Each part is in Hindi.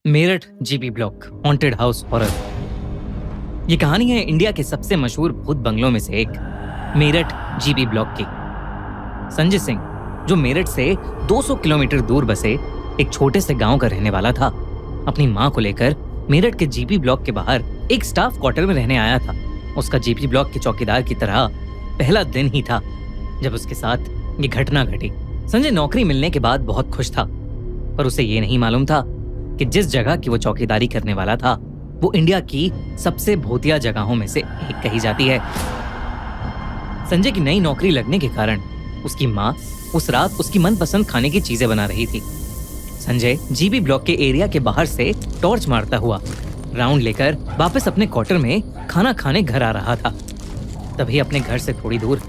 Meerut GP block haunted house horror. ये कहानी है इंडिया के सबसे मशहूर भूत बंगलों में से एक मेरठ जीपी ब्लॉक की। संजय सिंह, जो मेरठ से 200 किलोमीटर दूर बसे एक छोटे से गांव का रहने वाला था, अपनी मां को लेकर मेरठ के जीपी ब्लॉक के बाहर एक स्टाफ क्वार्टर में रहने आया था। उसका जीपी ब्लॉक के चौकीदार की तरह पहला दिन ही था जब उसके साथ ये घटना घटी। संजय नौकरी मिलने के बाद बहुत खुश था, पर उसे ये नहीं मालूम था कि जिस जगह की वो चौकीदारी करने वाला था वो इंडिया की सबसे भूतिया जगहों में से एक कही जाती है। संजय की नई नौकरी लगने के कारण उसकी माँ उस रात उसकी मनपसंद खाने की चीजें बना रही थी। संजय जीबी ब्लॉक के एरिया के बाहर से टॉर्च मारता हुआ राउंड लेकर वापस अपने क्वार्टर में खाना खाने घर आ रहा था। तभी अपने घर से थोड़ी दूर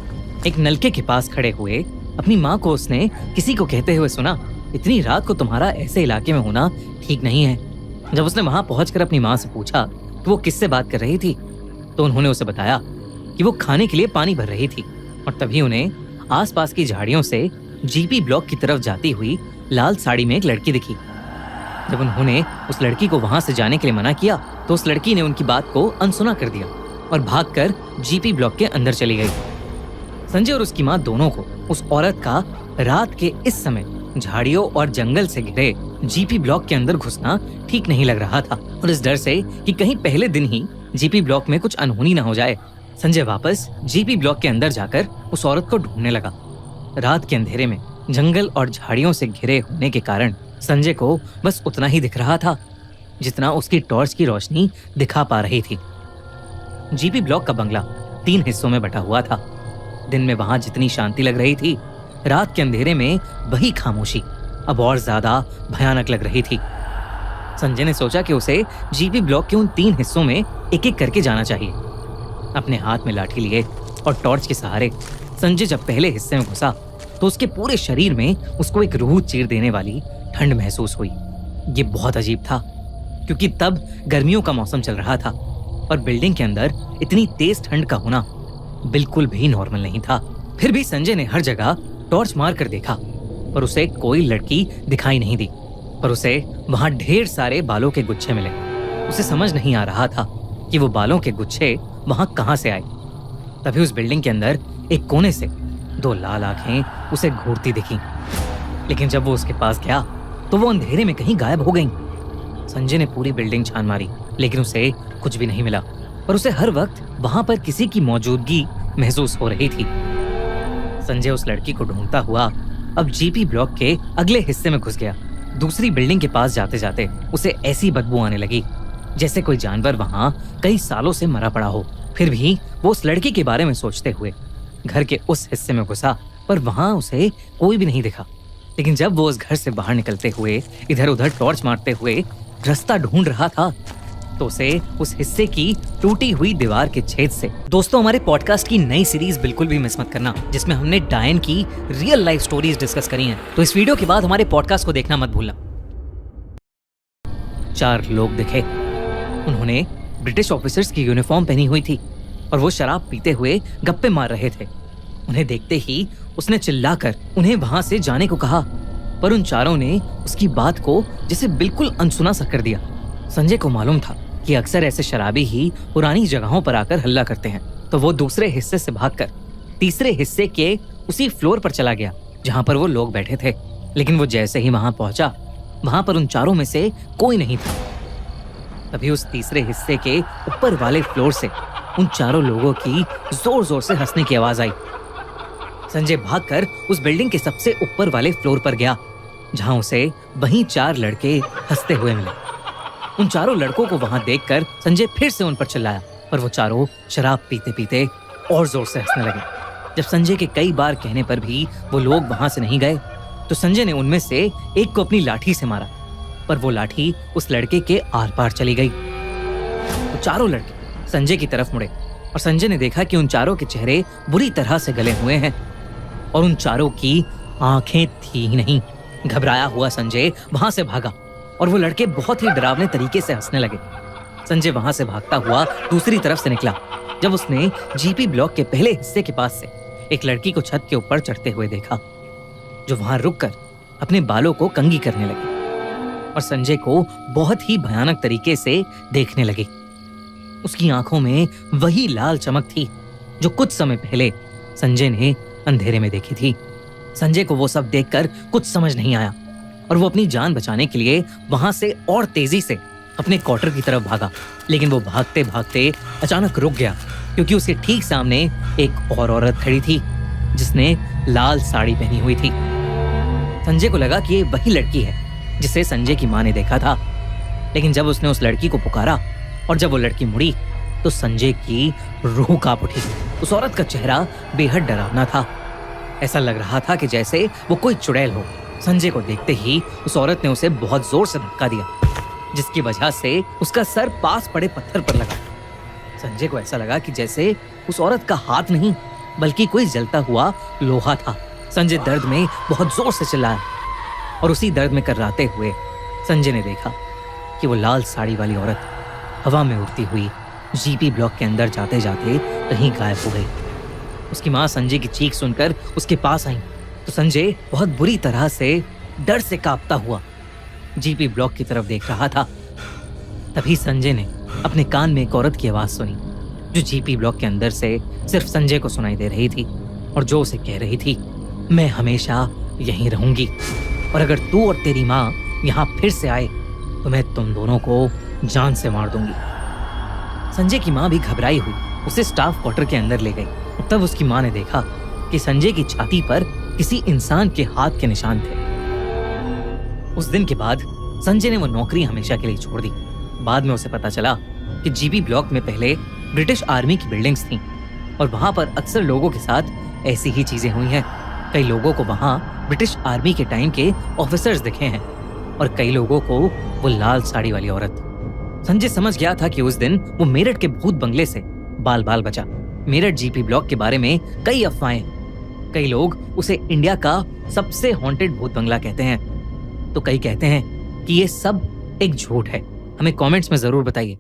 एक नलके के पास खड़े हुए अपनी माँ को उसने किसी को कहते हुए सुना, इतनी रात को तुम्हारा ऐसे इलाके में होना ठीक नहीं है। जब उसने वहां पहुंचकर अपनी माँ से पूछा कि वो किससे बात कर रही थी, तो उन्होंने उसे बताया कि वो खाने के लिए पानी भर रही थी। और तभी उन्हें आसपास की झाड़ियों से जीपी ब्लॉक की तरफ जाती हुई लाल साड़ी में एक लड़की दिखी। जब उन्होंने उस लड़की को वहां से जाने के लिए मना किया तो उस लड़की ने उनकी बात को अनसुना कर दिया और भागकर जीपी ब्लॉक के अंदर चली गई। संजय और उसकी माँ दोनों को उस औरत का रात के इस समय झाड़ियों और जंगल से घिरे जीपी ब्लॉक के अंदर घुसना ठीक नहीं लग रहा था। और इस डर से कि कहीं पहले दिन ही जीपी ब्लॉक में कुछ अनहोनी न हो जाए, संजय वापस जीपी ब्लॉक के अंदर जाकर उस औरत को ढूंढने लगा। रात के अंधेरे में जंगल और झाड़ियों से घिरे होने के कारण संजय को बस उतना ही दिख रहा था जितना उसकी टॉर्च की रोशनी दिखा पा रही थी। जीपी ब्लॉक का बंगला 3 हिस्सों में बटा हुआ था। दिन में वहां जितनी शांति लग रही थी, रात के अंधेरे में वही खामोशी अब और ज्यादा भयानक लग रही थी। संजय ने सोचा कि उसे जीपी ब्लॉक के उन 3 हिस्सों में एक एक करके जाना चाहिए। अपने हाथ में लाठी लिए और टॉर्च के सहारे संजय जब पहले हिस्से में घुसा तो उसके पूरे शरीर में उसको एक रूह चीर देने वाली ठंड महसूस हुई। ये बहुत अजीब था क्योंकि तब गर्मियों का मौसम चल रहा था और बिल्डिंग के अंदर इतनी तेज ठंड का होना बिल्कुल भी नॉर्मल नहीं था। फिर भी संजय ने हर जगह टॉर्च मार कर देखा पर उसे कोई लड़की दिखाई नहीं दी, पर उसे वहां ढेर सारे बालों के गुच्छे मिले। उसे समझ नहीं आ रहा था कि वो बालों के गुच्छे वहां कहां से आए। तभी उस बिल्डिंग के अंदर एक कोने से 2 लाल आंखें उसे घूरती दिखी, लेकिन जब वो उसके पास गया तो वो अंधेरे में कहीं गायब हो गईं। संजय ने पूरी बिल्डिंग छान मारी लेकिन उसे कुछ भी नहीं मिला, पर उसे हर वक्त वहां पर किसी की मौजूदगी महसूस हो रही थी। संजय उस लड़की को ढूंढता हुआ अब जीपी ब्लॉक के अगले हिस्से में घुस गया। दूसरी बिल्डिंग के पास जाते जाते उसे ऐसी बदबू आने लगी जैसे कोई जानवर वहां कई सालों से मरा पड़ा हो। फिर भी वो उस लड़की के बारे में सोचते हुए घर के उस हिस्से में घुसा, पर वहां उसे कोई भी नहीं दिखा। लेकिन जब वो उस घर से बाहर निकलते हुए इधर उधर टॉर्च मारते हुए रास्ता ढूंढ रहा था तो उसे उस हिस्से की टूटी हुई दीवार के छेद से। दोस्तों, हमारे पॉडकास्ट की नई सीरीज बिल्कुल भी मिस मत करना जिसमें हमने डायन की रियल लाइफ स्टोरीज डिस्कस करी हैं। तो इस वीडियो के बाद हमारे पॉडकास्ट को देखना मत भूलना। 4 लोग दिखे। उन्होंने ब्रिटिश ऑफिसर्स की यूनिफॉर्म पहनी हुई थी और वो शराब पीते हुए गप्पे मार रहे थे। उन्हें देखते ही उसने चिल्लाकर उन्हें वहां से जाने को कहा, पर उन चारों ने उसकी बात को जैसे बिल्कुल अनसुना सा कर दिया। संजय को मालूम था कि अक्सर ऐसे शराबी ही पुरानी जगहों पर आकर हल्ला करते हैं, तो वो दूसरे हिस्से से भागकर तीसरे हिस्से के उसी फ्लोर पर चला गया जहां पर वो लोग बैठे थे। लेकिन वो जैसे ही वहां पहुंचा, वहां पर उन चारों में से कोई नहीं था। तभी उस तीसरे हिस्से के ऊपर वाले फ्लोर से उन चारों लोगों की जोर जोर से हंसने की आवाज आई। संजय भागकर उस बिल्डिंग के सबसे ऊपर वाले फ्लोर पर गया जहां उसे वहीं 4 लड़के हंसते हुए मिले। उन चारों लड़कों को वहां देखकर संजय फिर से उन पर चिल्लाया, पर वो चारों शराब पीते पीते और जोर से हंसने लगे। जब संजय के कई बार कहने पर भी वो लोग वहां से नहीं गए तो संजय ने उनमें से एक को अपनी लाठी से मारा, पर वो लाठी उस लड़के के आर पार चली गई। वो चारों लड़के संजय की तरफ मुड़े और संजय ने देखा कि उन चारों के चेहरे बुरी तरह से गले हुए हैं और उन चारों की आंखें थी ही नहीं। घबराया हुआ संजय वहां से भागा और वो लड़के बहुत ही डरावने तरीके से हंसने लगे। संजय वहां से भागता हुआ दूसरी तरफ से निकला जब उसने जीपी ब्लॉक के पहले हिस्से के पास से एक लड़की को छत के ऊपर चढ़ते हुए देखा, जो वहां रुककर अपने बालों को कंघी करने लगी। और संजय को बहुत ही भयानक तरीके से देखने लगे। उसकी आंखों में वही लाल चमक थी जो कुछ समय पहले संजय ने अंधेरे में देखी थी। संजय को वो सब देखकर कुछ समझ नहीं आया और वो अपनी जान बचाने के लिए वहां से और तेजी से अपने क्वार्टर की तरफ भागा। लेकिन वो भागते भागते अचानक रुक गया क्योंकि उसके ठीक सामने एक और औरत खड़ी थी जिसने लाल साड़ी पहनी हुई थी। संजय को लगा कि ये वही लड़की है जिसे संजय की मां ने देखा था। लेकिन जब उसने उस लड़की को पुकारा और जब वो लड़की मुड़ी तो संजय की रूह कांप उठी। उस औरत का चेहरा बेहद डरावना था। ऐसा लग रहा था कि जैसे वो कोई चुड़ैल हो। संजय को देखते ही उस औरत ने उसे बहुत जोर से धक्का दिया जिसकी वजह से उसका सर पास पड़े पत्थर पर लगा। संजय को ऐसा लगा कि जैसे उस औरत का हाथ नहीं बल्कि कोई जलता हुआ लोहा था। संजय दर्द में बहुत जोर से चिल्लाया और उसी दर्द में कर्राते हुए संजय ने देखा कि वो लाल साड़ी वाली औरत हवा में उड़ती हुई जीपी ब्लॉक के अंदर जाते जाते कहीं गायब हो गई। उसकी मां संजय की चीख सुनकर उसके पास आई तो संजय बहुत बुरी तरह से डर से कांपता हुआ जीपी ब्लॉक की तरफ देख रहा था। तभी संजय ने अपने कान में एक औरत की आवाज सुनी जो जीपी ब्लॉक के अंदर से सिर्फ संजय को सुनाई दे रही थी और जो उसे कह रही थी, मैं हमेशा यहीं रहूंगी और अगर तू और तेरी माँ यहाँ फिर से आए तो मैं तुम दोनों को जान से मार दूंगी। संजय की माँ भी घबराई हुई उसे स्टाफ क्वार्टर के अंदर ले गई। तब उसकी माँ ने देखा कि संजय की छाती पर किसी इंसान के हाथ के निशान थे। उस दिन के बाद संजय ने वो नौकरी हमेशा के लिए छोड़ दी। बाद में उसे पता चला कि जीबी ब्लॉक में पहले ब्रिटिश आर्मी की बिल्डिंग्स थीं और वहां पर अक्सर लोगों के साथ ऐसी ही चीजें हुई हैं। कई लोगों को वहां ब्रिटिश आर्मी के टाइम के ऑफिसर्स दिखे हैं और कई लोगों को वो लाल साड़ी वाली औरत। संजय समझ गया था कि उस दिन वो मेरठ के भूत बंगले से बाल बाल बचा। मेरठ जीपी ब्लॉक के बारे में कई अफवाहें, कई लोग उसे इंडिया का सबसे हॉन्टेड भूत बंगला कहते हैं तो कई कहते हैं कि ये सब एक झूठ है। हमें कमेंट्स में जरूर बताइए।